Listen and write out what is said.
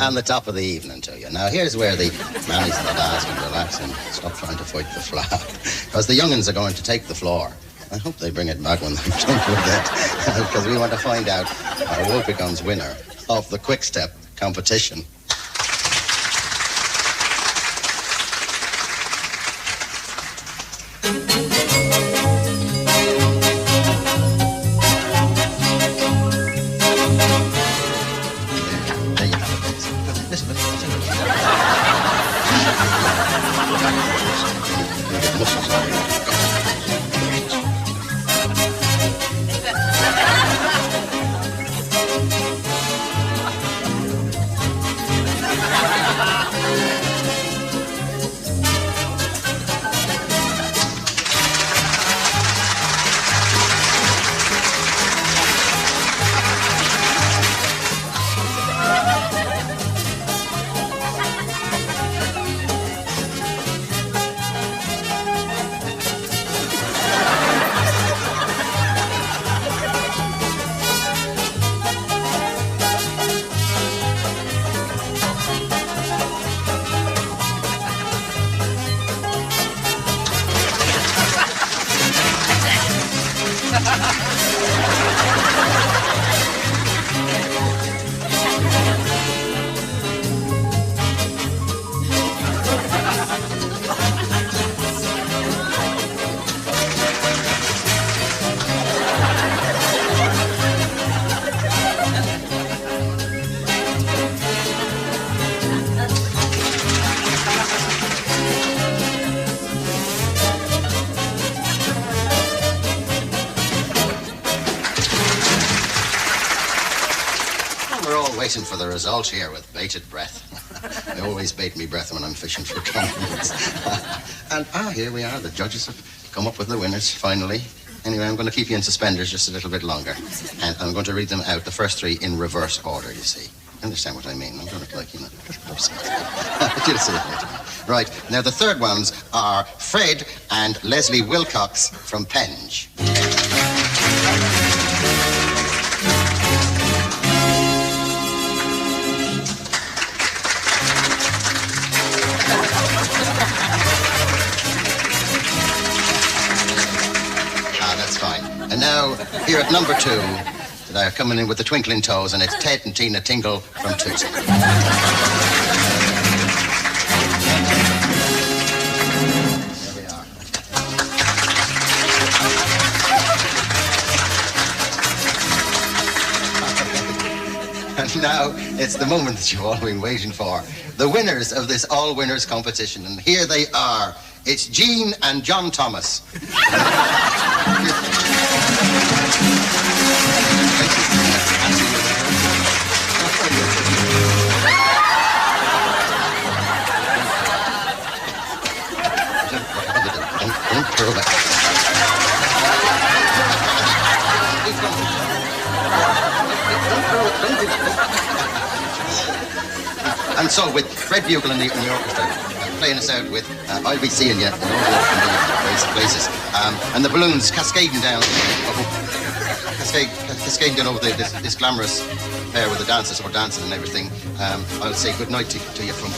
And the top of the evening to you. Now, here's where the mammies and the dads can relax and stop trying to fight the flap. Because the young'uns are going to take the floor. I hope they bring it back when they're done with it. Because we want to find out who becomes winner of the quick step competition. Waiting for the result here with bated breath. I always bait me breath when I'm fishing for compliments. And here we are. The judges have come up with the winners, finally. Anyway, I'm going to keep you in suspenders just a little bit longer. And I'm going to read them out, the first three, in reverse order, you see. You understand what I mean? I'm going to like, just upset. You'll see it later. Right. Now, the third ones are Fred and Leslie Wilcox from Penge. And now, here at number 2, they're coming in with the twinkling toes, and it's Ted and Tina Tingle from Tootsie. There we are. And now, it's the moment that you've all been waiting for. The winners of this all-winners competition, and here they are. It's Jean and John Thomas. And so, with Fred Bugle in the orchestra playing us out with I'll Be Seeing You in all the places, and the balloons cascading down over this glamorous pair with the dancers who are dancing and everything, I'll say good night to you from